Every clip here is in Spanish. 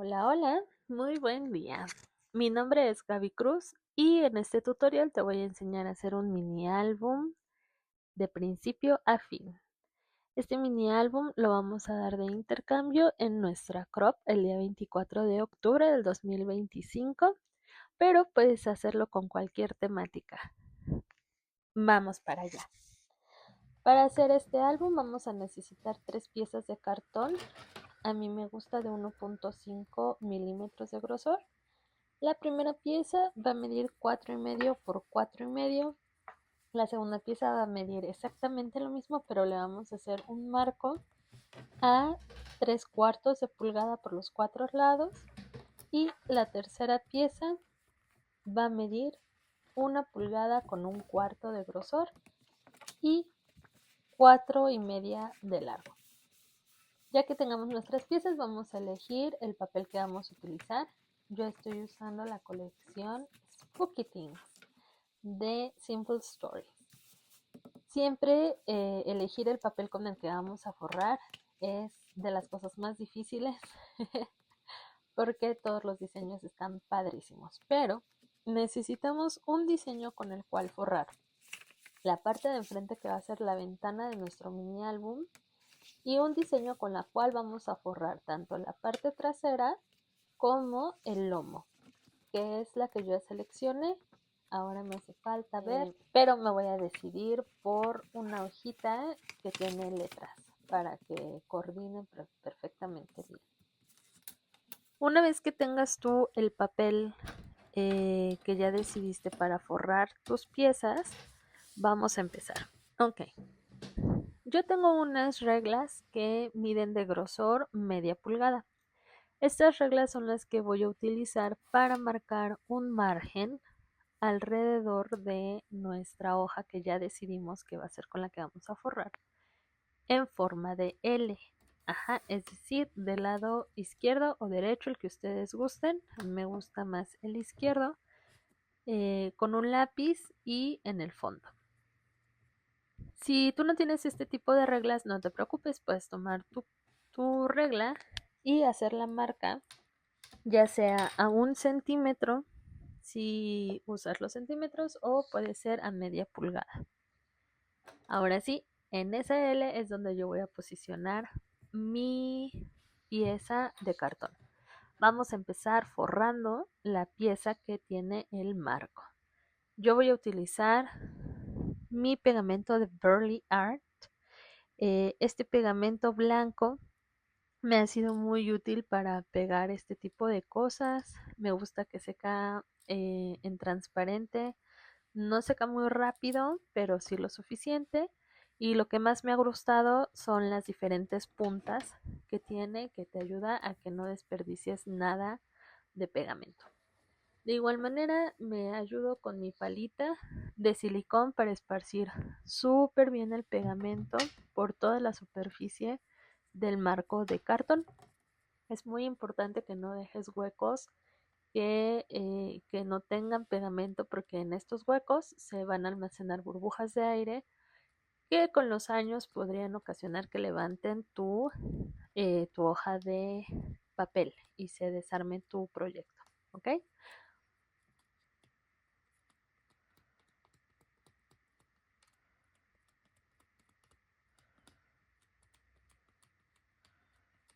Hola, hola, muy buen día. Mi nombre es Gaby Cruz y en este tutorial te voy a enseñar a hacer un mini álbum de principio a fin. Este mini álbum lo vamos a dar de intercambio en nuestra crop el día 24 de octubre del 2025, pero puedes hacerlo con cualquier temática. Vamos para allá. Para hacer este álbum vamos a necesitar 3 piezas de cartón. A mí me gusta de 1.5 milímetros de grosor. La primera pieza va a medir 4,5 por 4,5. La segunda pieza va a medir exactamente lo mismo, pero le vamos a hacer un marco a 3/4 de pulgada por los 4 lados. Y la tercera pieza va a medir 1 pulgada con 1/4 de grosor y 4,5 de largo. Ya que tengamos nuestras piezas, vamos a elegir el papel que vamos a utilizar. Yo estoy usando la colección Spooky Things de Simple Stories. Siempre elegir el papel con el que vamos a forrar es de las cosas más difíciles porque todos los diseños están padrísimos, pero necesitamos un diseño con el cual forrar la parte de enfrente que va a ser la ventana de nuestro mini álbum y un diseño con la cual vamos a forrar tanto la parte trasera como el lomo, que es la que yo seleccioné. Ahora me hace falta ver, pero me voy a decidir por una hojita que tiene letras para que coordine perfectamente bien. Una vez que tengas tú el papel que ya decidiste para forrar tus piezas, vamos a empezar. Ok, yo tengo unas reglas que miden de grosor media pulgada. Estas reglas son las que voy a utilizar para marcar un margen alrededor de nuestra hoja que ya decidimos que va a ser con la que vamos a forrar en forma de L. Ajá, es decir, del lado izquierdo o derecho, el que ustedes gusten. Me gusta más el izquierdo, con un lápiz y en el fondo. Si tú no tienes este tipo de reglas, no te preocupes, puedes tomar tu regla y hacer la marca, ya sea a 1 centímetro, si usas los centímetros, o puede ser a media pulgada. Ahora sí, en esa L es donde yo voy a posicionar mi pieza de cartón. Vamos a empezar forrando la pieza que tiene el marco. Yo voy a utilizar mi pegamento de Burley Art. Este pegamento blanco me ha sido muy útil para pegar este tipo de cosas. Me gusta que seca en transparente. No seca muy rápido, pero sí lo suficiente. Y lo que más me ha gustado son las diferentes puntas que tiene, que te ayuda a que no desperdicies nada de pegamento. De igual manera, me ayudo con mi palita de silicón para esparcir súper bien el pegamento por toda la superficie del marco de cartón. Es muy importante que no dejes huecos que no tengan pegamento, porque en estos huecos se van a almacenar burbujas de aire que con los años podrían ocasionar que levanten tu hoja de papel y se desarme tu proyecto. ¿Ok?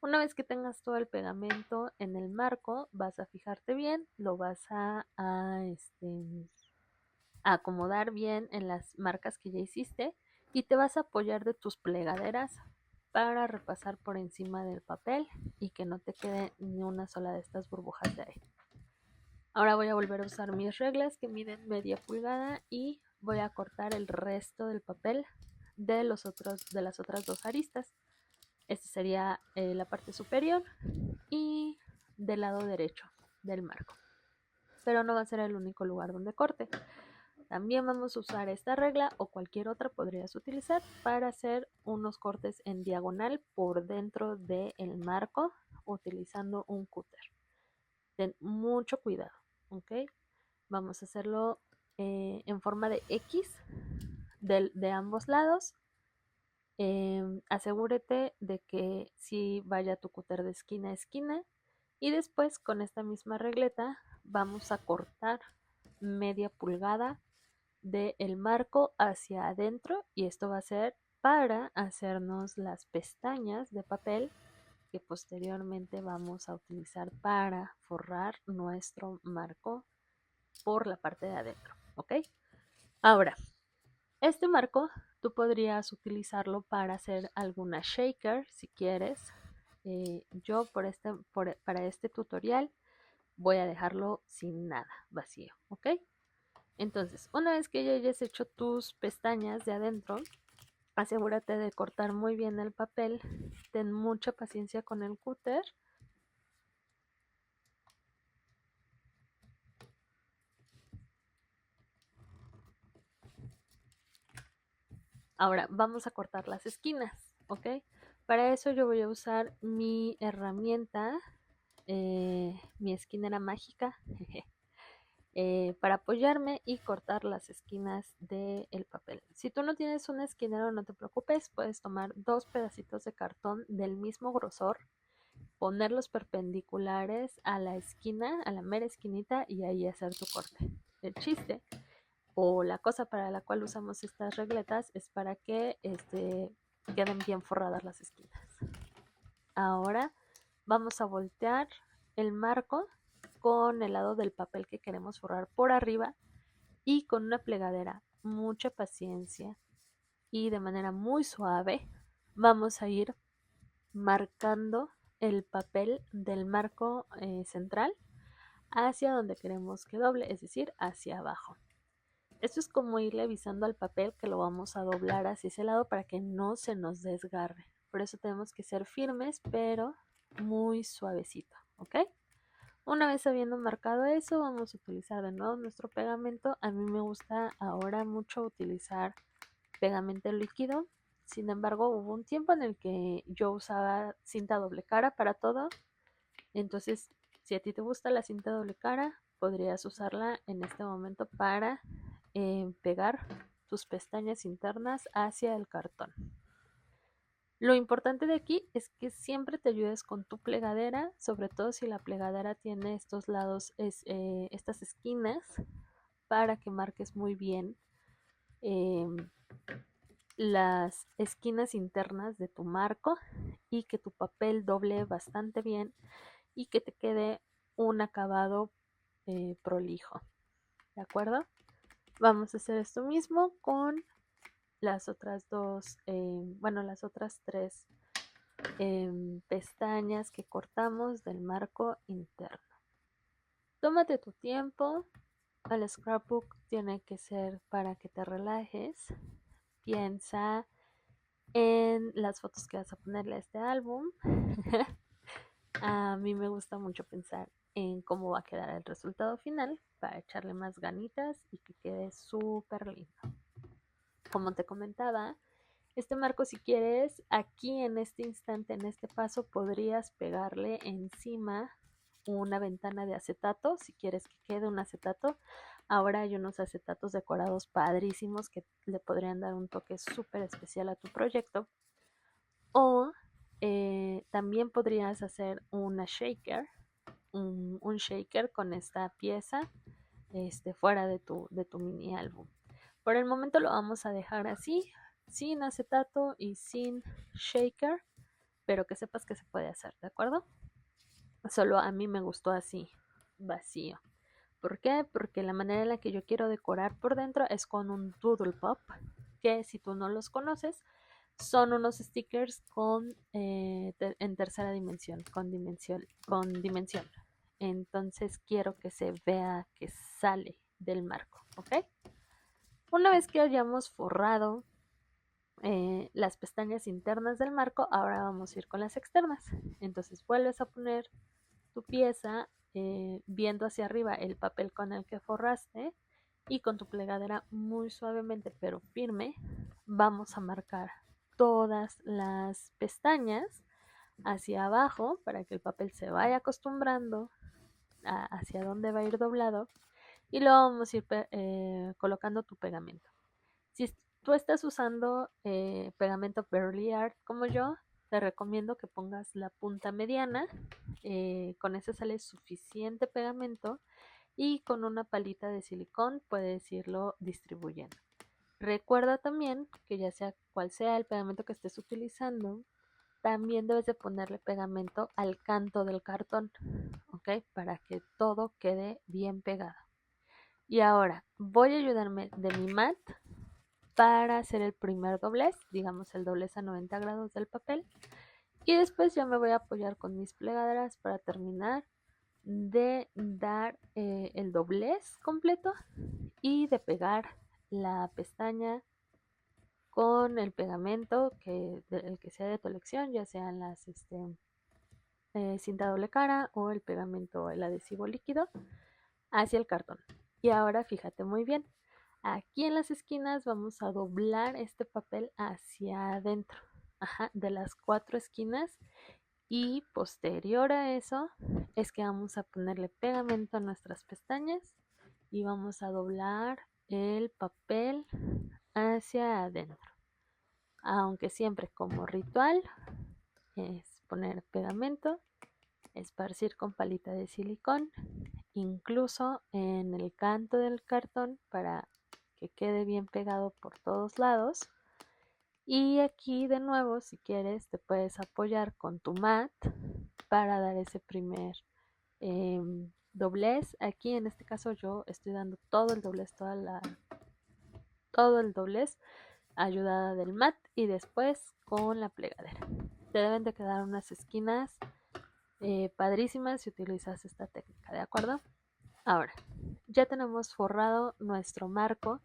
Una vez que tengas todo el pegamento en el marco, vas a fijarte bien, lo vas a acomodar bien en las marcas que ya hiciste y te vas a apoyar de tus plegaderas para repasar por encima del papel y que no te quede ni una sola de estas burbujas de aire. Ahora voy a volver a usar mis reglas que miden media pulgada y voy a cortar el resto del papel de las otras dos aristas. Esta sería la parte superior y del lado derecho del marco. Pero no va a ser el único lugar donde corte. También vamos a usar esta regla o cualquier otra podrías utilizar para hacer unos cortes en diagonal por dentro del marco utilizando un cúter. Ten mucho cuidado, ¿ok? Vamos a hacerlo en forma de X de ambos lados. Asegúrate de que sí vaya tu cúter de esquina a esquina Y después con esta misma regleta vamos a cortar media pulgada del marco hacia adentro y esto va a ser para hacernos las pestañas de papel que posteriormente vamos a utilizar para forrar nuestro marco por la parte de adentro, ¿ok? Ahora, este marco tú podrías utilizarlo para hacer alguna shaker si quieres. Yo para este tutorial voy a dejarlo sin nada, vacío, ¿ok? Entonces, una vez que ya hayas hecho tus pestañas de adentro, asegúrate de cortar muy bien el papel, ten mucha paciencia con el cúter. Ahora vamos a cortar las esquinas, ¿ok? Para eso yo voy a usar mi herramienta, mi esquinera mágica, para apoyarme y cortar las esquinas del papel. Si tú no tienes un esquinero, no te preocupes, puedes tomar 2 pedacitos de cartón del mismo grosor, ponerlos perpendiculares a la esquina, a la mera esquinita y ahí hacer tu corte. El chiste o la cosa para la cual usamos estas regletas es para que queden bien forradas las esquinas. Ahora vamos a voltear el marco con el lado del papel que queremos forrar por arriba y con una plegadera, mucha paciencia y de manera muy suave vamos a ir marcando el papel del marco central hacia donde queremos que doble, es decir, hacia abajo. Esto es como irle avisando al papel que lo vamos a doblar hacia ese lado para que no se nos desgarre. Por eso tenemos que ser firmes, pero muy suavecito, ¿ok? Una vez habiendo marcado eso, vamos a utilizar de nuevo nuestro pegamento. A mí me gusta ahora mucho utilizar pegamento líquido. Sin embargo, hubo un tiempo en el que yo usaba cinta doble cara para todo. Entonces, si a ti te gusta la cinta doble cara, podrías usarla en este momento para pegar tus pestañas internas hacia el cartón. Lo importante de aquí es que siempre te ayudes con tu plegadera, sobre todo si la plegadera tiene estos lados, estas esquinas, para que marques muy bien eh, las esquinas internas de tu marco y que tu papel doble bastante bien y que te quede un acabado prolijo. ¿De acuerdo? Vamos a hacer esto mismo con las otras dos, las otras tres pestañas que cortamos del marco interno. Tómate tu tiempo. El scrapbook tiene que ser para que te relajes. Piensa en las fotos que vas a ponerle a este álbum. A mí me gusta mucho pensar en cómo va a quedar el resultado final para echarle más ganitas y que quede súper lindo. Como te comentaba, este marco, si quieres, aquí en este instante, en este paso, podrías pegarle encima una ventana de acetato, si quieres que quede un acetato. Ahora hay unos acetatos decorados padrísimos que le podrían dar un toque súper especial a tu proyecto. O también podrías hacer una shaker, un shaker con esta pieza fuera de tu mini álbum. Por el momento lo vamos a dejar así, sin acetato y sin shaker, pero que sepas que se puede hacer, ¿de acuerdo? Solo a mí me gustó así, vacío. ¿Por qué? Porque la manera en la que yo quiero decorar por dentro es con un Doodle Pop, que si tú no los conoces, son unos stickers en tercera dimensión, con dimensión. Entonces quiero que se vea que sale del marco, ¿ok? Una vez que hayamos forrado las pestañas internas del marco, ahora vamos a ir con las externas. Entonces vuelves a poner tu pieza viendo hacia arriba el papel con el que forraste y con tu plegadera muy suavemente pero firme vamos a marcar todas las pestañas hacia abajo para que el papel se vaya acostumbrando hacia dónde va a ir doblado y luego vamos a ir colocando tu pegamento. Si tú estás usando pegamento Bearly Art como yo, te recomiendo que pongas la punta mediana, con esa sale suficiente pegamento y con una palita de silicón puedes irlo distribuyendo. Recuerda también que ya sea cual sea el pegamento que estés utilizando, también debes de ponerle pegamento al canto del cartón, ¿ok? Para que todo quede bien pegado. Y ahora voy a ayudarme de mi mat para hacer el primer doblez, digamos el doblez a 90 grados del papel. Y después ya me voy a apoyar con mis plegaderas para terminar de dar el doblez completo y de pegar la pestaña con el pegamento el que sea de tu elección, ya sean las cinta doble cara o el pegamento, el adhesivo líquido, hacia el cartón. Y ahora fíjate muy bien, aquí en las esquinas vamos a doblar este papel hacia adentro, de las 4 esquinas, y posterior a eso es que vamos a ponerle pegamento a nuestras pestañas y vamos a doblar el papel hacia adentro. Aunque siempre como ritual es poner pegamento, esparcir con palita de silicón, incluso en el canto del cartón para que quede bien pegado por todos lados. Y aquí de nuevo, si quieres, te puedes apoyar con tu mat para dar ese primer doblez. Aquí en este caso yo estoy dando todo el doblez, todo el doblez ayudada del mat y después con la plegadera. Te deben de quedar unas esquinas padrísimas si utilizas esta técnica, ¿de acuerdo? Ahora, ya tenemos forrado nuestro marco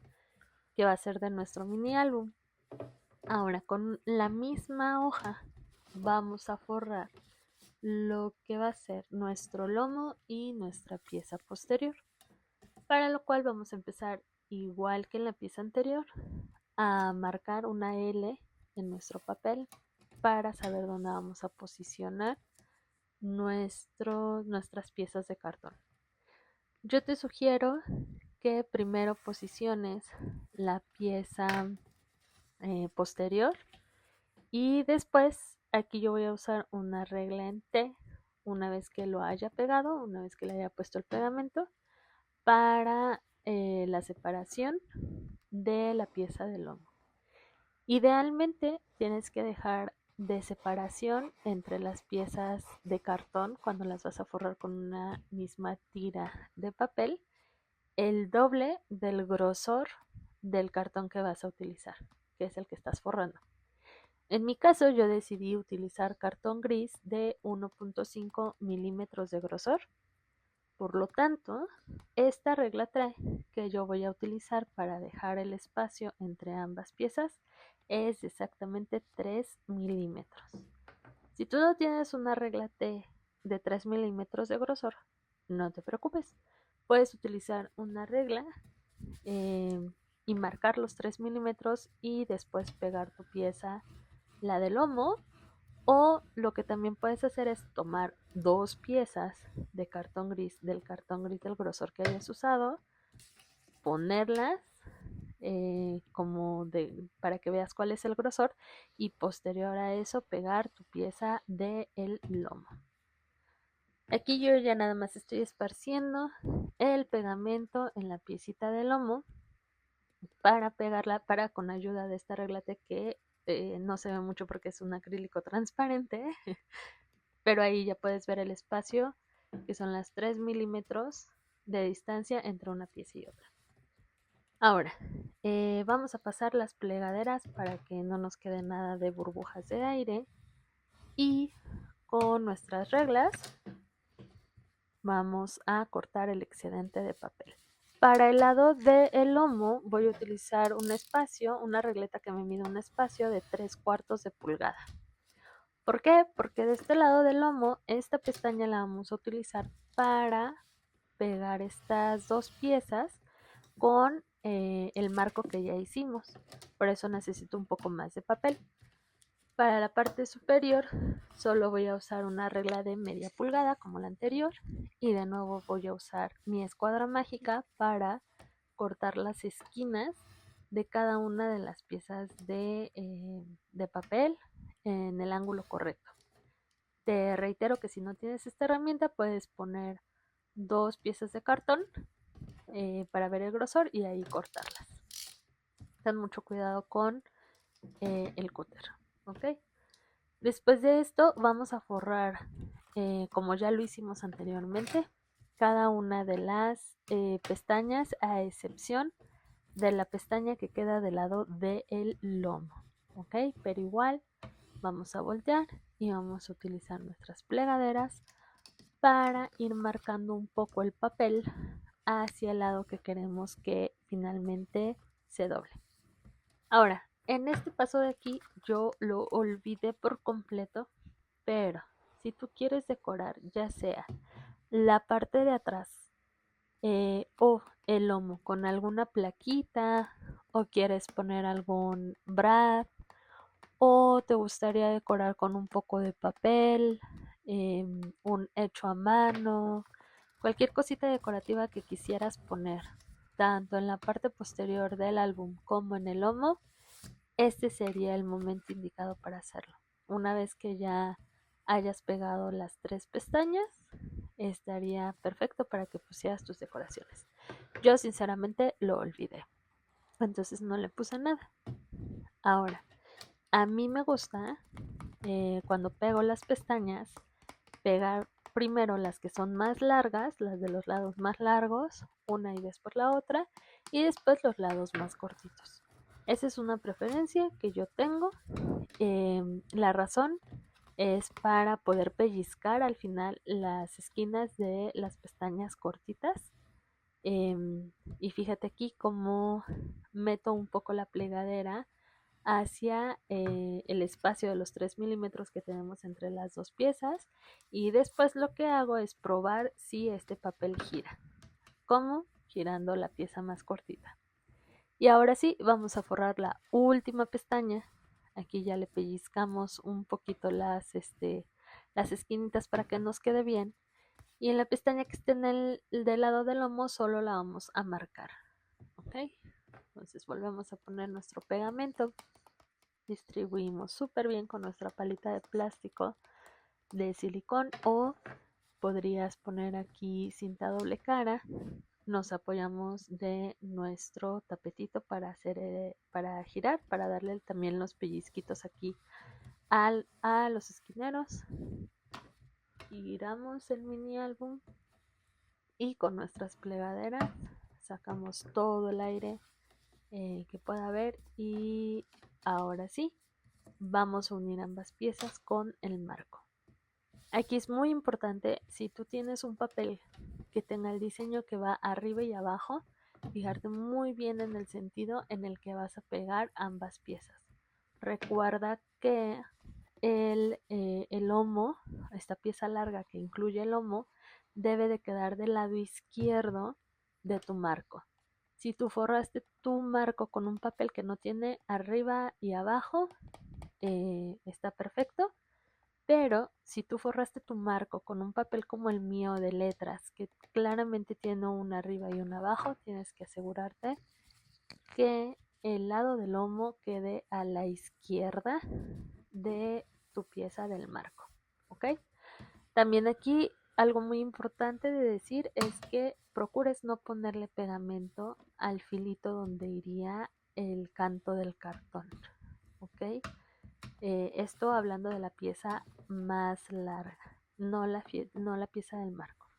que va a ser de nuestro mini álbum. Ahora, con la misma hoja vamos a forrar lo que va a ser nuestro lomo y nuestra pieza posterior, para lo cual vamos a empezar igual que en la pieza anterior a marcar una L en nuestro papel para saber dónde vamos a posicionar nuestras piezas de cartón. Yo te sugiero que primero posiciones la pieza posterior y después aquí yo voy a usar una regla en T una vez que lo haya pegado, una vez que le haya puesto el pegamento, para la separación de la pieza de lomo. Idealmente tienes que dejar de separación entre las piezas de cartón cuando las vas a forrar con una misma tira de papel el doble del grosor del cartón que vas a utilizar, que es el que estás forrando. En mi caso yo decidí utilizar cartón gris de 1.5 milímetros de grosor. Por lo tanto, esta regla trae que yo voy a utilizar para dejar el espacio entre ambas piezas es exactamente 3 milímetros. Si tú no tienes una regla T de 3 milímetros de grosor, no te preocupes. Puedes utilizar una regla y marcar los 3 milímetros y después pegar tu pieza, la del lomo. O lo que también puedes hacer es tomar dos piezas de cartón gris, del grosor que hayas usado, ponerlas para que veas cuál es el grosor y posterior a eso pegar tu pieza del lomo. Aquí yo ya nada más estoy esparciendo el pegamento en la piecita de lomo para pegarla, para con ayuda de esta reglate que no se ve mucho porque es un acrílico transparente, pero ahí ya puedes ver el espacio que son las 3 milímetros de distancia entre una pieza y otra. Ahora, vamos a pasar las plegaderas para que no nos quede nada de burbujas de aire y con nuestras reglas vamos a cortar el excedente de papel. Para el lado del lomo voy a utilizar un espacio, una regleta que me mide un espacio de 3/4 de pulgada. ¿Por qué? Porque de este lado del lomo, esta pestaña la vamos a utilizar para pegar estas dos piezas con el marco que ya hicimos. Por eso necesito un poco más de papel. Para la parte superior solo voy a usar una regla de media pulgada como la anterior y de nuevo voy a usar mi escuadra mágica para cortar las esquinas de cada una de las piezas de papel en el ángulo correcto. Te reitero que si no tienes esta herramienta puedes poner 2 piezas de cartón para ver el grosor y ahí cortarlas. Ten mucho cuidado con el cúter, ¿ok? Después de esto vamos a forrar, como ya lo hicimos anteriormente, cada una de las pestañas, a excepción de la pestaña que queda del lado del lomo, ¿ok? Pero igual vamos a voltear y vamos a utilizar nuestras plegaderas para ir marcando un poco el papel hacia el lado que queremos que finalmente se doble. Ahora, en este paso de aquí yo lo olvidé por completo, pero si tú quieres decorar ya sea la parte de atrás o el lomo con alguna plaquita, o quieres poner algún brad, o te gustaría decorar con un poco de papel, un hecho a mano, cualquier cosita decorativa que quisieras poner, tanto en la parte posterior del álbum como en el lomo, este sería el momento indicado para hacerlo. Una vez que ya hayas pegado las 3 pestañas, estaría perfecto para que pusieras tus decoraciones. Yo sinceramente lo olvidé, entonces no le puse nada. Ahora, a mí me gusta cuando pego las pestañas, pegar primero las que son más largas, las de los lados más largos, una y después la otra, y después los lados más cortitos. Esa es una preferencia que yo tengo. La razón es para poder pellizcar al final las esquinas de las pestañas cortitas. Y fíjate aquí cómo meto un poco la plegadera hacia el espacio de los 3 milímetros que tenemos entre las 2 piezas, y después lo que hago es probar si este papel gira. ¿Cómo? Girando la pieza más cortita. Y ahora sí, vamos a forrar la última pestaña. Aquí ya le pellizcamos un poquito las esquinitas para que nos quede bien. Y en la pestaña que esté del lado del lomo solo la vamos a marcar. ¿Ok? Entonces volvemos a poner nuestro pegamento. Distribuimos súper bien con nuestra palita de plástico de silicón, o podrías poner aquí cinta doble cara. Nos apoyamos de nuestro tapetito para para girar, para darle también los pellizquitos aquí a los esquineros. Giramos el mini álbum y con nuestras plegaderas sacamos todo el aire que pueda haber, y ahora sí vamos a unir ambas piezas con el marco. Aquí es muy importante, si tú tienes un papel que tenga el diseño que va arriba y abajo, fijarte muy bien en el sentido en el que vas a pegar ambas piezas. Recuerda que el lomo, esta pieza larga que incluye el lomo, debe de quedar del lado izquierdo de tu marco. Si tú forraste tu marco con un papel que no tiene arriba y abajo, está perfecto. Pero si tú forraste tu marco con un papel como el mío de letras, que claramente tiene una arriba y una abajo, tienes que asegurarte que el lado del lomo quede a la izquierda de tu pieza del marco, ¿ok? También aquí algo muy importante de decir es que procures no ponerle pegamento al filito donde iría el canto del cartón, ¿ok? Esto hablando de la pieza más larga, no la pieza del marco.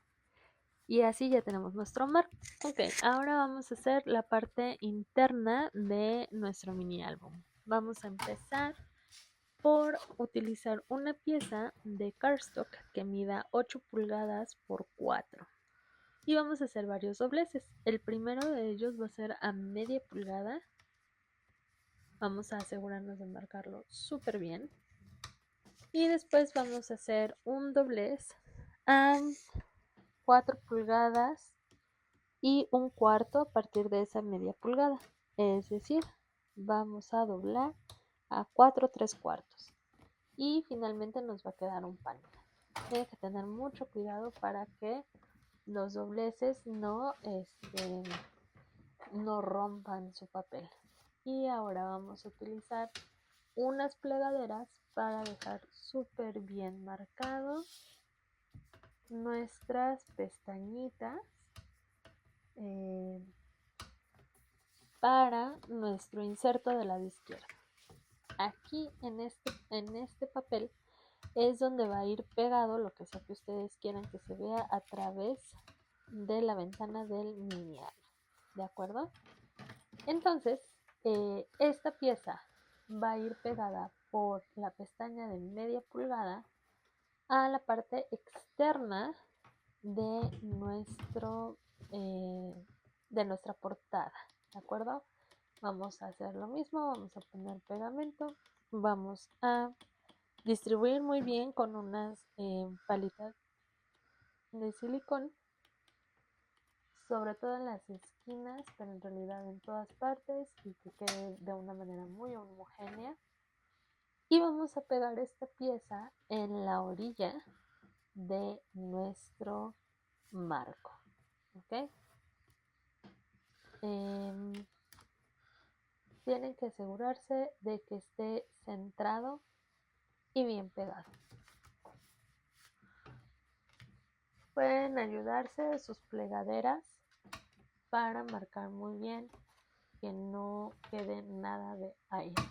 Y así ya tenemos nuestro marco. Ok, ahora vamos a hacer la parte interna de nuestro mini álbum. Vamos a empezar por utilizar una pieza de cardstock que mida 8 pulgadas por 4. Y vamos a hacer varios dobleces. El primero de ellos va a ser a media pulgada. Vamos a asegurarnos de marcarlo súper bien. Y después vamos a hacer un doblez a 4 pulgadas y un cuarto a partir de esa media pulgada. Es decir, vamos a doblar a 4 3/4. Y finalmente nos va a quedar un panel. Tiene que tener mucho cuidado para que los dobleces no rompan su papel. Y ahora vamos a utilizar unas plegaderas para dejar súper bien marcado nuestras pestañitas para nuestro inserto del lado izquierdo. Aquí en este papel es donde va a ir pegado lo que sea que ustedes quieran que se vea a través de la ventana del mini álbum, ¿de acuerdo? Entonces, esta pieza va a ir pegada por la pestaña de media pulgada a la parte externa de nuestra portada, ¿de acuerdo? Vamos a hacer lo mismo, vamos a poner pegamento, vamos a distribuir muy bien con unas palitas de silicón, sobre todo en las esquinas, pero en realidad en todas partes, y que quede de una manera muy homogénea. Y vamos a pegar esta pieza en la orilla de nuestro marco, ¿ok? Tienen que asegurarse de que esté centrado y bien pegado. Pueden ayudarse de sus plegaderas para marcar muy bien que no quede nada de aire,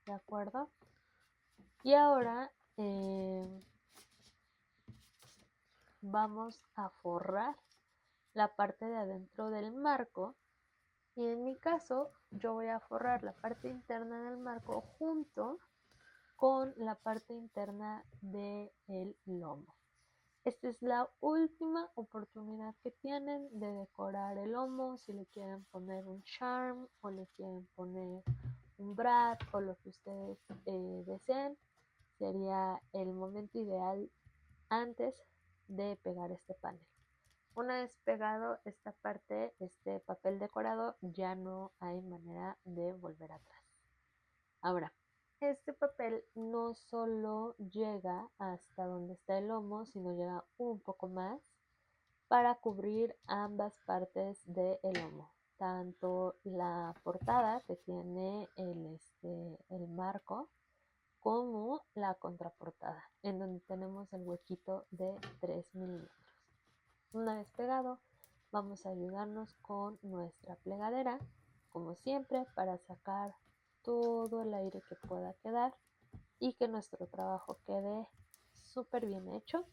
¿de acuerdo? Y ahora vamos a forrar la parte de adentro del marco, y en mi caso yo voy a forrar la parte interna del marco junto con la parte interna del lomo. Esta es la última oportunidad que tienen de decorar el lomo. Si le quieren poner un charm o le quieren poner un brad o lo que ustedes deseen, sería el momento ideal antes de pegar este panel. Una vez pegado esta parte, este papel decorado, ya no hay manera de volver atrás. Ahora, este papel no solo llega hasta donde está el lomo, sino llega un poco más para cubrir ambas partes del lomo. Tanto la portada que tiene el marco, como la contraportada, en donde tenemos el huequito de 3 milímetros. Una vez pegado, vamos a ayudarnos con nuestra plegadera, como siempre, para sacar todo el aire que pueda quedar y que nuestro trabajo quede súper bien hecho.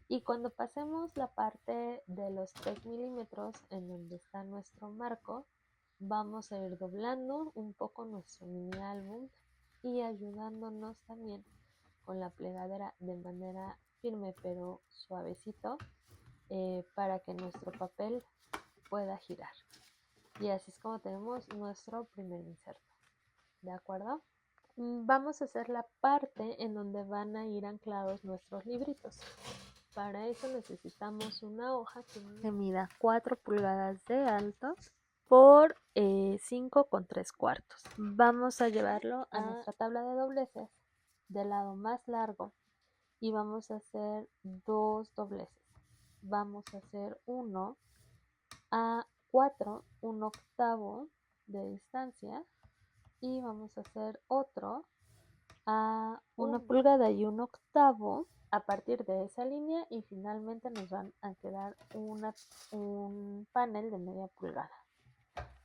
Y cuando pasemos la parte de los 3 milímetros en donde está nuestro marco, vamos a ir doblando un poco nuestro mini álbum y ayudándonos también con la plegadera de manera firme pero suavecito, para que nuestro papel pueda girar. Y así es como tenemos nuestro primer inserto, ¿de acuerdo? Vamos a hacer la parte en donde van a ir anclados nuestros libritos. Para eso necesitamos una hoja que mida 4 pulgadas de alto por 5 con 3 cuartos. Vamos a llevarlo a nuestra tabla de dobleces del lado más largo y vamos a hacer 2 dobleces. Vamos a hacer uno a 4, un octavo de distancia, y vamos a hacer otro a 1 pulgada y un octavo a partir de esa línea, y finalmente nos van a quedar un panel de media pulgada.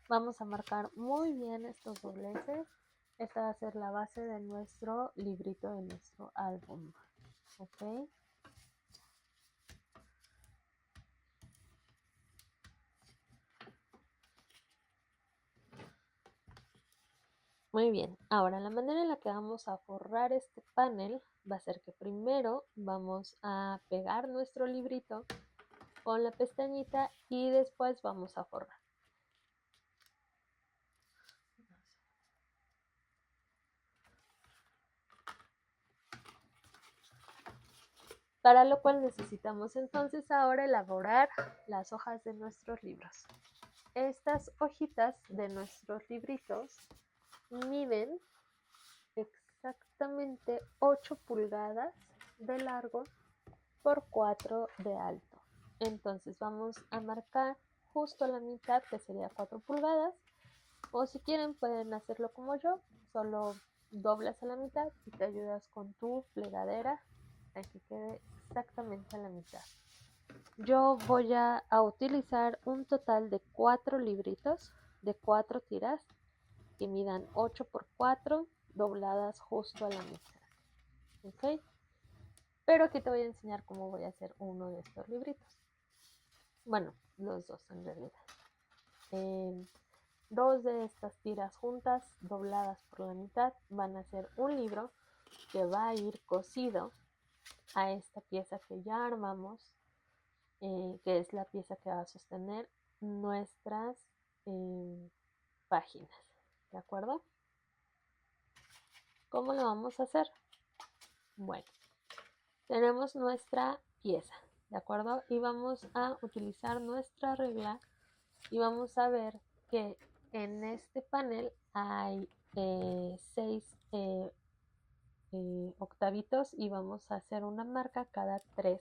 Vamos a marcar muy bien estos dobleces. Esta va a ser la base de nuestro librito, de nuestro álbum, ¿ok? Muy bien, ahora la manera en la que vamos a forrar este panel va a ser que primero vamos a pegar nuestro librito con la pestañita y después vamos a forrar. Para lo cual necesitamos entonces ahora elaborar las hojas de nuestros libros. Estas hojitas de nuestros libritos miden exactamente 8 pulgadas de largo por 4 de alto. Entonces vamos a marcar justo la mitad, que sería 4 pulgadas, o si quieren pueden hacerlo como yo, solo doblas a la mitad y te ayudas con tu plegadera a que quede exactamente a la mitad. Yo voy a utilizar un total de 4 libritos de 4 tiras que midan 8 por 4 dobladas justo a la mitad. ¿Ok? Pero aquí te voy a enseñar cómo voy a hacer uno de estos libritos. Bueno, los dos en realidad. Dos de estas tiras juntas, dobladas por la mitad, van a ser un libro que va a ir cosido a esta pieza que ya armamos, que es la pieza que va a sostener nuestras páginas. ¿De acuerdo? ¿Cómo lo vamos a hacer? Bueno, tenemos nuestra pieza, ¿de acuerdo? Y vamos a utilizar nuestra regla y vamos a ver que en este panel hay 6 octavitos y vamos a hacer una marca cada 3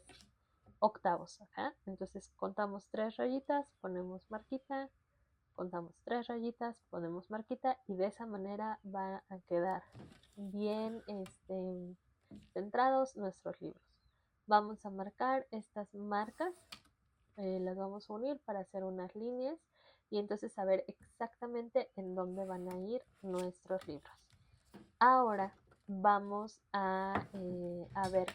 octavos. Ajá. Entonces contamos 3 rayitas, ponemos marquita, contamos 3 rayitas, ponemos marquita y de esa manera va a quedar bien centrados nuestros libros. Vamos a marcar estas marcas, las vamos a unir para hacer unas líneas y entonces saber exactamente en dónde van a ir nuestros libros. Ahora vamos a ver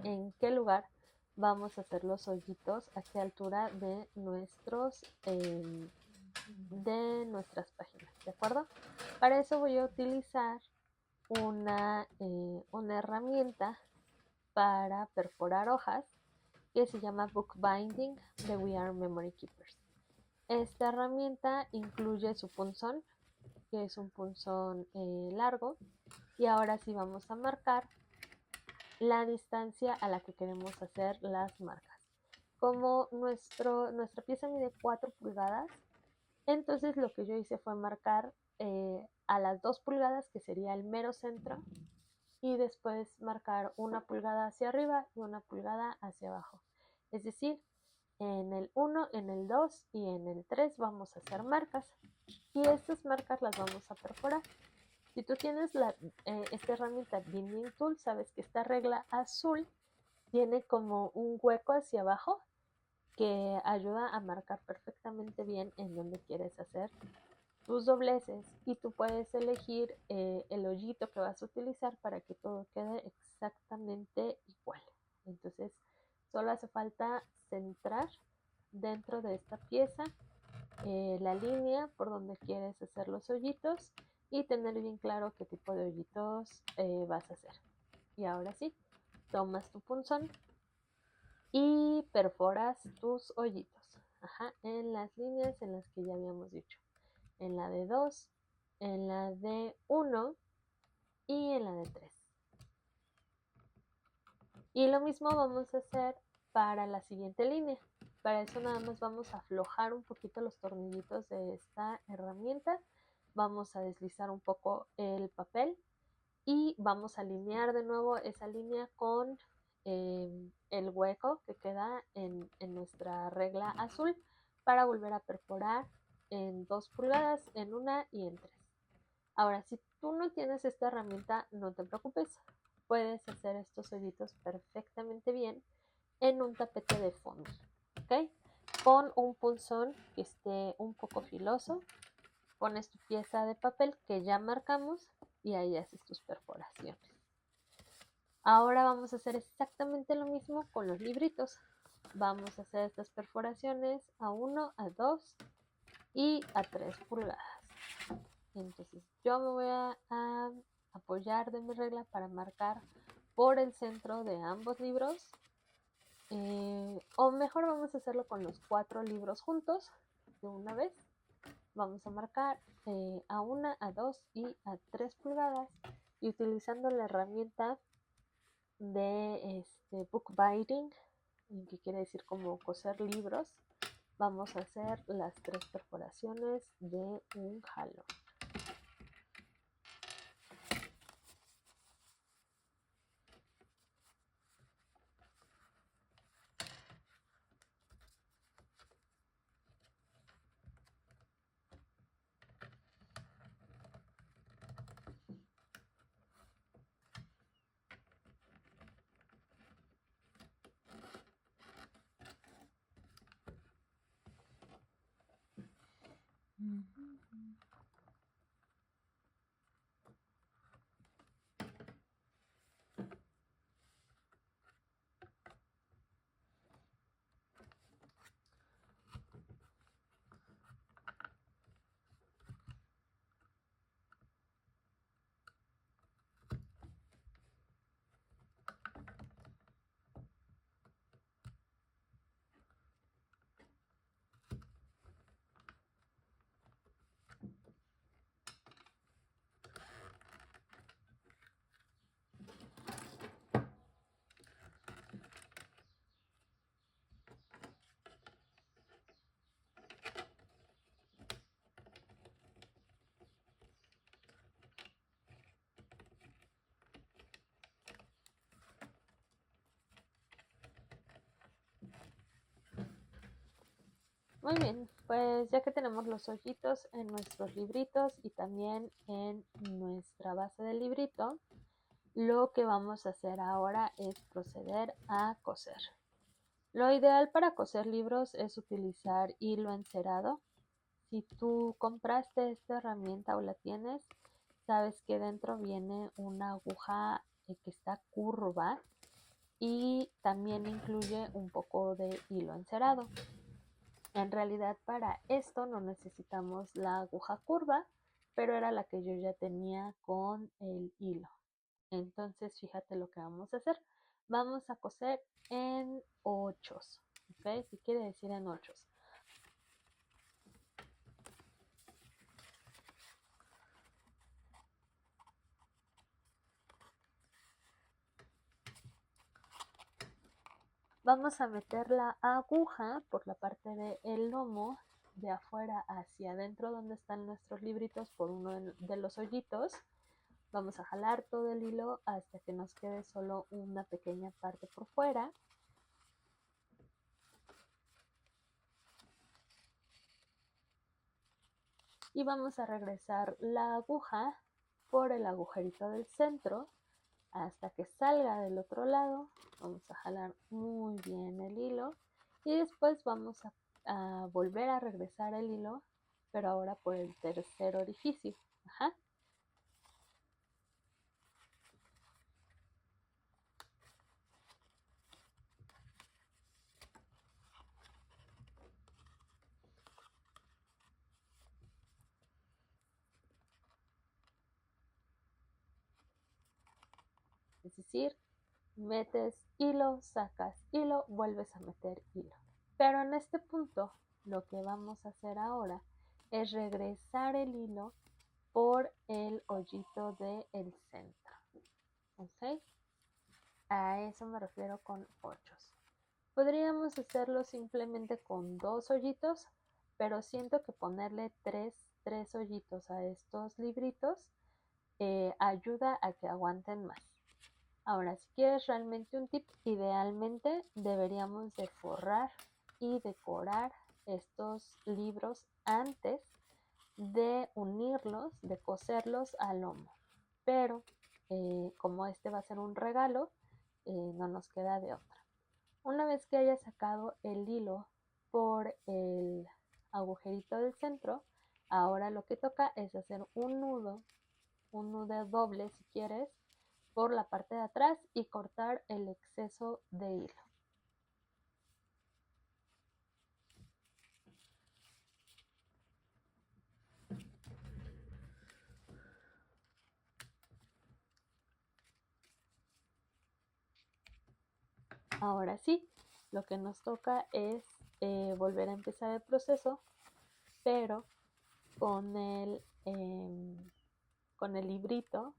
en qué lugar vamos a hacer los hoyitos, a qué altura de nuestras páginas, ¿de acuerdo? Para eso voy a utilizar una herramienta para perforar hojas que se llama Bookbinding de We Are Memory Keepers. Esta herramienta incluye su punzón, que es un punzón largo, y ahora sí vamos a marcar la distancia a la que queremos hacer las marcas. Como nuestra pieza mide 4 pulgadas, entonces lo que yo hice fue marcar a las 2 pulgadas, que sería el mero centro, y después marcar 1 pulgada hacia arriba y 1 pulgada hacia abajo. Es decir, en el 1, en el 2 y en el 3 vamos a hacer marcas y estas marcas las vamos a perforar. Si tú tienes esta herramienta Binding Tool, sabes que esta regla azul tiene como un hueco hacia abajo que ayuda a marcar perfectamente bien en donde quieres hacer tus dobleces y tú puedes elegir el hoyito que vas a utilizar para que todo quede exactamente igual. Entonces solo hace falta centrar dentro de esta pieza la línea por donde quieres hacer los hoyitos y tener bien claro qué tipo de hoyitos vas a hacer. Y ahora sí, tomas tu punzón y perforas tus hoyitos. Ajá, en las líneas en las que ya habíamos dicho. En la de 2, en la de 1 y en la de 3. Y lo mismo vamos a hacer para la siguiente línea. Para eso nada más vamos a aflojar un poquito los tornillitos de esta herramienta. Vamos a deslizar un poco el papel y vamos a alinear de nuevo esa línea con el hueco que queda en nuestra regla azul para volver a perforar en 2 pulgadas, en 1 y en 3. Ahora, si tú no tienes esta herramienta, no te preocupes. Puedes hacer estos hoyitos perfectamente bien en un tapete de fondo, ¿ok? Con un punzón que esté un poco filoso, pones tu pieza de papel que ya marcamos y ahí haces tus perforaciones. Ahora vamos a hacer exactamente lo mismo con los libritos. Vamos a hacer estas perforaciones a 1, a 2 y a 3 pulgadas. Entonces yo me voy a apoyar de mi regla para marcar por el centro de ambos libros. O mejor vamos a hacerlo con los 4 libros juntos de una vez. Vamos a marcar a 1, a 2 y a 3 pulgadas y utilizando la herramienta de bookbinding, que quiere decir como coser libros, vamos a hacer las 3 perforaciones de un jalón. Muy bien, pues ya que tenemos los hoyitos en nuestros libritos y también en nuestra base del librito, lo que vamos a hacer ahora es proceder a coser. Lo ideal para coser libros es utilizar hilo encerado. Si tú compraste esta herramienta o la tienes, sabes que dentro viene una aguja que está curva y también incluye un poco de hilo encerado. En realidad para esto no necesitamos la aguja curva, pero era la que yo ya tenía con el hilo. Entonces fíjate lo que vamos a hacer. Vamos a coser en ochos, ¿ok? ¿Qué quiere decir en ochos? Vamos a meter la aguja por la parte del lomo, de afuera hacia adentro donde están nuestros libritos, por uno de los hoyitos. Vamos a jalar todo el hilo hasta que nos quede solo una pequeña parte por fuera. Y vamos a regresar la aguja por el agujerito del centro hasta que salga del otro lado. Vamos a jalar muy bien el hilo y después vamos a volver a regresar el hilo, pero ahora por el tercer orificio. Ajá. Es decir, metes hilo, sacas hilo, vuelves a meter hilo. Pero en este punto, lo que vamos a hacer ahora es regresar el hilo por el hoyito del centro. ¿Ok? A eso me refiero con ochos. Podríamos hacerlo simplemente con 2 hoyitos, pero siento que ponerle 3 hoyitos a estos libritos ayuda a que aguanten más. Ahora, si quieres realmente un tip, idealmente deberíamos de forrar y decorar estos libros antes de unirlos, de coserlos al lomo. Pero como este va a ser un regalo, no nos queda de otra. Una vez que hayas sacado el hilo por el agujerito del centro, ahora lo que toca es hacer un nudo doble si quieres, por la parte de atrás y cortar el exceso de hilo. Ahora sí, lo que nos toca es volver a empezar el proceso, pero con con el librito,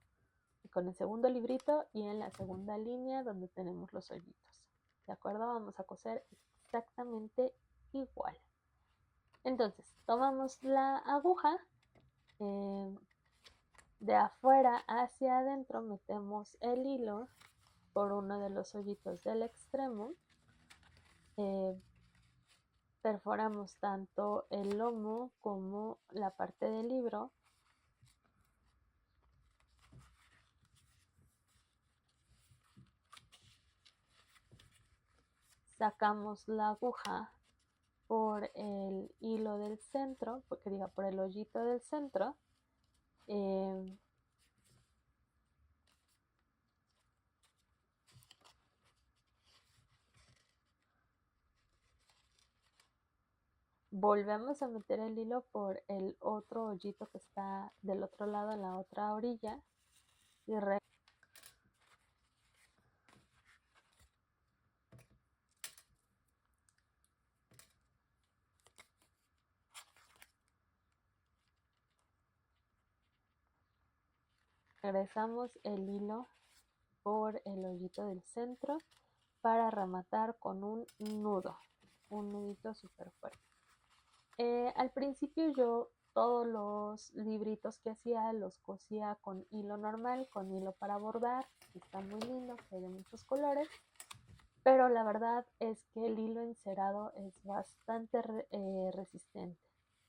con el segundo librito y en la segunda línea donde tenemos los hoyitos. ¿De acuerdo? Vamos a coser exactamente igual. Entonces, tomamos la aguja, de afuera hacia adentro metemos el hilo por uno de los hoyitos del extremo. Perforamos tanto el lomo como la parte del libro. Sacamos la aguja por el hilo del centro, porque diga por el hoyito del centro. Volvemos a meter el hilo por el otro hoyito que está del otro lado, en la otra orilla, y regresamos el hilo por el hoyito del centro para rematar con un nudo, un nudito súper fuerte. Al principio yo todos los libritos que hacía los cosía con hilo normal, con hilo para bordar, que está muy lindo, que hay de muchos colores, pero la verdad es que el hilo encerado es bastante resistente.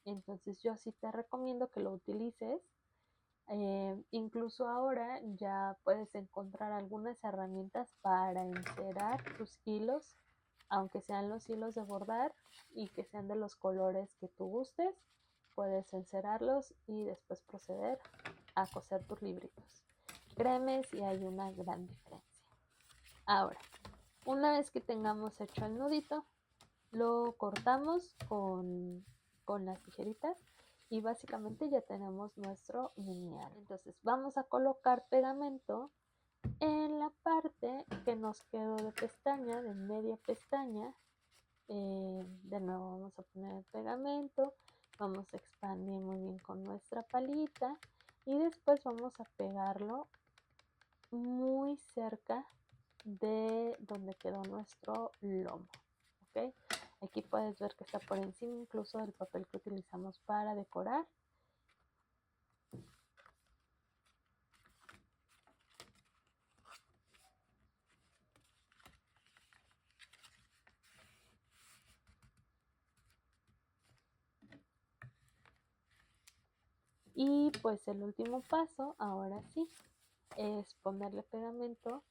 Entonces yo sí te recomiendo que lo utilices. Incluso ahora ya puedes encontrar algunas herramientas para encerar tus hilos, aunque sean los hilos de bordar y que sean de los colores que tú gustes. Puedes encerarlos y después proceder a coser tus libritos. Créeme si hay una gran diferencia. Ahora, una vez que tengamos hecho el nudito, lo cortamos con las tijeritas y básicamente ya tenemos nuestro lineal. Entonces vamos a colocar pegamento en la parte que nos quedó de pestaña, de media pestaña. De nuevo vamos a poner el pegamento, vamos a expandir muy bien con nuestra palita y después vamos a pegarlo muy cerca de donde quedó nuestro lomo. ¿Okay? Aquí puedes ver que está por encima incluso del papel que utilizamos para decorar. Y pues el último paso, ahora sí, es ponerle pegamento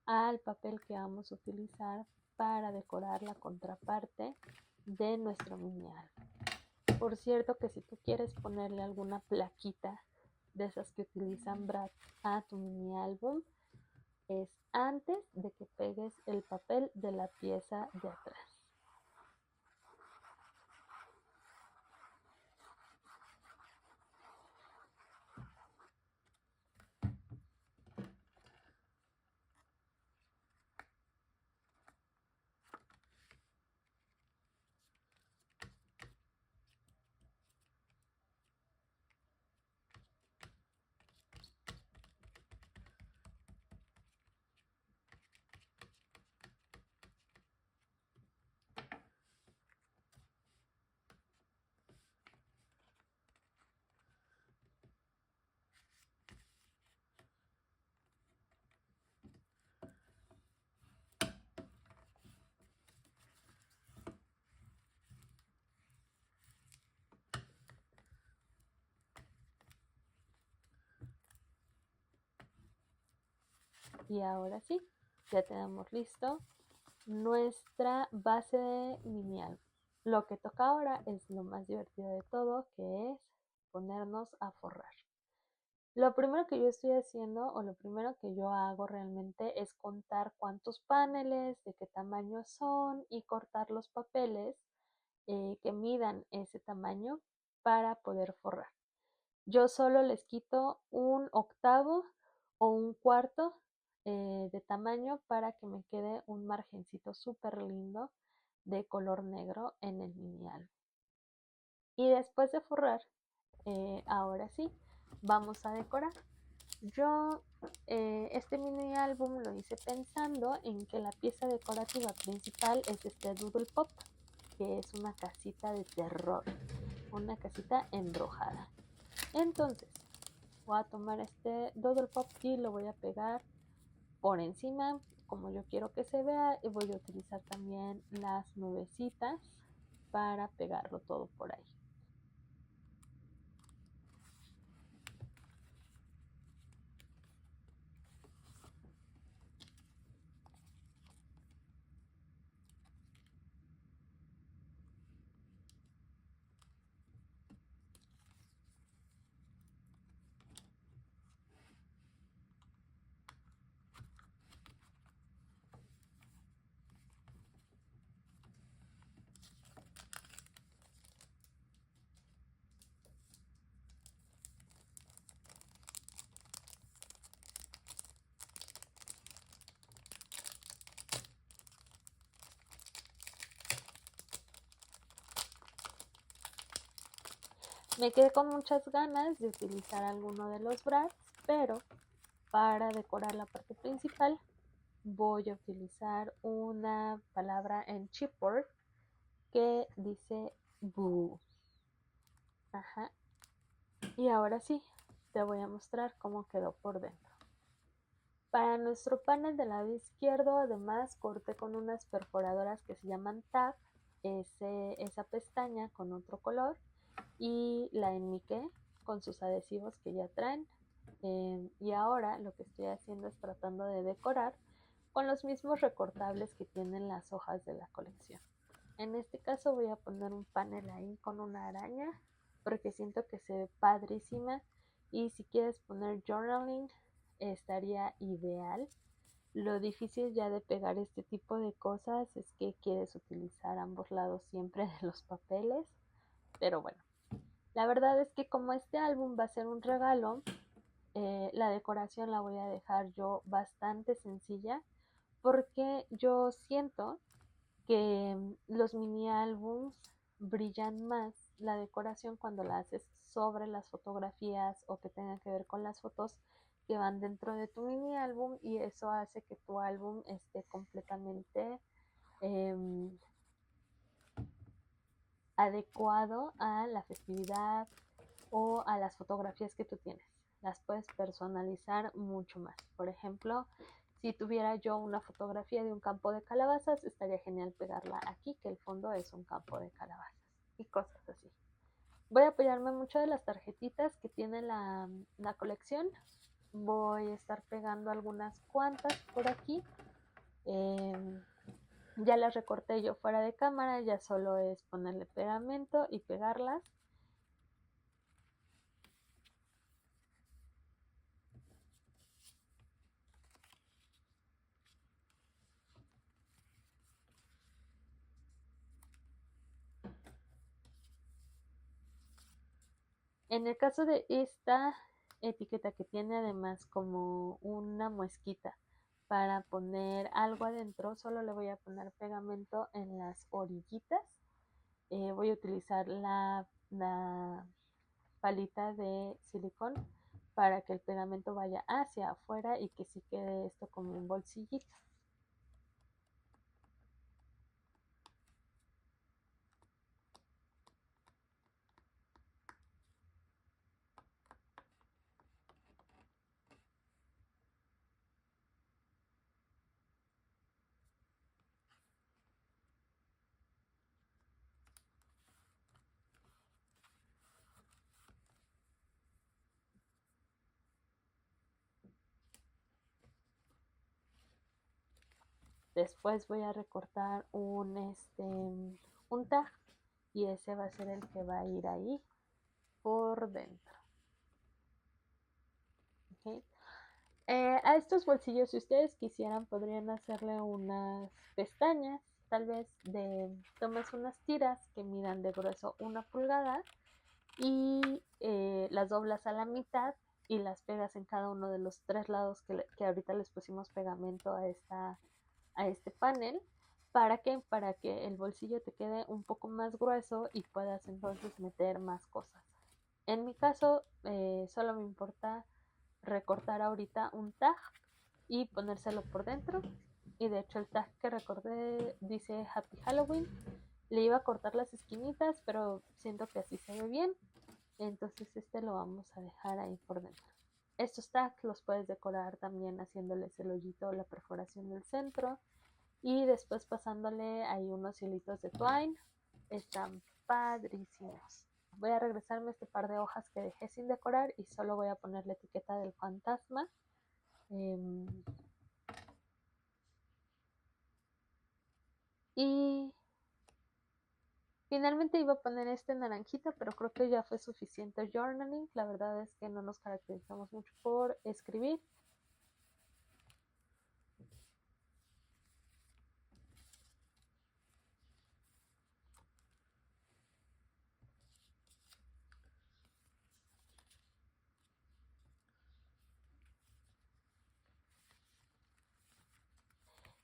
al papel que vamos a utilizar para decorar la contraparte de nuestro mini álbum. Por cierto que si tú quieres ponerle alguna plaquita de esas que utilizan Brad a tu mini álbum, es antes de que pegues el papel de la pieza de atrás. Y ahora sí, ya tenemos listo nuestra base de mini álbum. Lo que toca ahora es lo más divertido de todo, que es ponernos a forrar. Lo primero que yo estoy haciendo, o lo primero que yo hago realmente, es contar cuántos paneles, de qué tamaño son y cortar los papeles que midan ese tamaño para poder forrar. Yo solo les quito un octavo o un cuarto de tamaño para que me quede un margencito súper lindo de color negro en el mini álbum. Y después de forrar, ahora sí, vamos a decorar. Yo este mini álbum lo hice pensando en que la pieza decorativa principal es este Doodle Pop, que es una casita de terror, una casita embrujada. Entonces, voy a tomar este Doodle Pop y lo voy a pegar por encima como yo quiero que se vea, y voy a utilizar también las nubecitas para pegarlo todo por ahí. Me quedé con muchas ganas de utilizar alguno de los brads, pero para decorar la parte principal voy a utilizar una palabra en chipboard que dice boo. Ajá. Y ahora sí, te voy a mostrar cómo quedó por dentro. Para nuestro panel del lado izquierdo, además, corté con unas perforadoras que se llaman tab esa pestaña con otro color y la enmiqué con sus adhesivos que ya traen. Y ahora lo que estoy haciendo es tratando de decorar con los mismos recortables que tienen las hojas de la colección. En este caso voy a poner un panel ahí con una araña porque siento que se ve padrísima, y si quieres poner journaling estaría ideal. Lo difícil ya de pegar este tipo de cosas es que quieres utilizar ambos lados siempre de los papeles, pero bueno, la verdad es que como este álbum va a ser un regalo, la decoración la voy a dejar yo bastante sencilla porque yo siento que los mini álbums brillan más la decoración cuando la haces sobre las fotografías o que tengan que ver con las fotos que van dentro de tu mini álbum, y eso hace que tu álbum esté completamente eh, adecuado a la festividad o a las fotografías que tú tienes. Las puedes personalizar mucho más. Por ejemplo, si tuviera yo una fotografía de un campo de calabazas, estaría genial pegarla aquí, que el fondo es un campo de calabazas y cosas así. Voy a apoyarme mucho de las tarjetitas que tiene la colección. Voy a estar pegando algunas cuantas por aquí. Ya las recorté yo fuera de cámara, ya solo es ponerle pegamento y pegarlas. En el caso de esta etiqueta que tiene además como una muesquita para poner algo adentro, solo le voy a poner pegamento en las orillitas. Voy a utilizar la palita de silicón para que el pegamento vaya hacia afuera y que sí quede esto como un bolsillito. Después voy a recortar un tag, y ese va a ser el que va a ir ahí por dentro. ¿Okay? A estos bolsillos, si ustedes quisieran, podrían hacerle unas pestañas, tal vez tomas unas tiras que midan de grueso 1 pulgada y las doblas a la mitad y las pegas en cada uno de los 3 lados que ahorita les pusimos pegamento a este panel. ¿Para qué? Para que el bolsillo te quede un poco más grueso y puedas entonces meter más cosas. En mi caso, solo me importa recortar ahorita un tag y ponérselo por dentro. Y de hecho el tag que recorté dice Happy Halloween. Le iba a cortar las esquinitas, pero siento que así se ve bien. Entonces este lo vamos a dejar ahí por dentro. Estos tags los puedes decorar también haciéndoles el hoyito o la perforación del centro y después pasándole ahí unos hilitos de twine. Están padrísimos. Voy a regresarme este par de hojas que dejé sin decorar y solo voy a poner la etiqueta del fantasma. Y finalmente iba a poner este naranjita, pero creo que ya fue suficiente journaling. La verdad es que no nos caracterizamos mucho por escribir.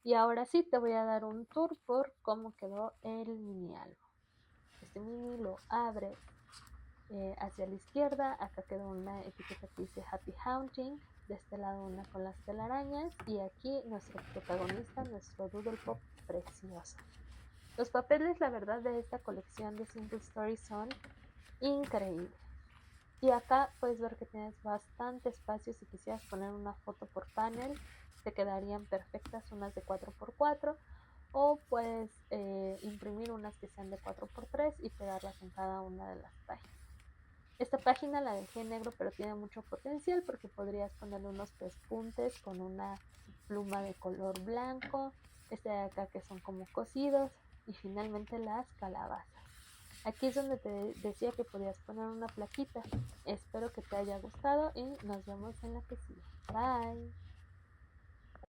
Y ahora sí te voy a dar un tour por cómo quedó el mini álbum. Este mini lo abres, hacia la izquierda. Acá quedó una etiqueta que dice Happy Haunting, de este lado una con las telarañas y aquí nuestro protagonista, nuestro Doodle Pop precioso. Los papeles, la verdad, de esta colección de Simple Stories son increíbles. Y acá puedes ver que tienes bastante espacio. Si quisieras poner una foto por panel, te quedarían perfectas unas de 4x4, o puedes imprimir unas que sean de 4x3 y pegarlas en cada una de las páginas. Esta página la dejé en negro, pero tiene mucho potencial porque podrías ponerle unos pespuntes con una pluma de color blanco, este de acá que son como cosidos, y finalmente las calabazas. Aquí es donde te decía que podías poner una plaquita. Espero que te haya gustado y nos vemos en la que sigue. Bye.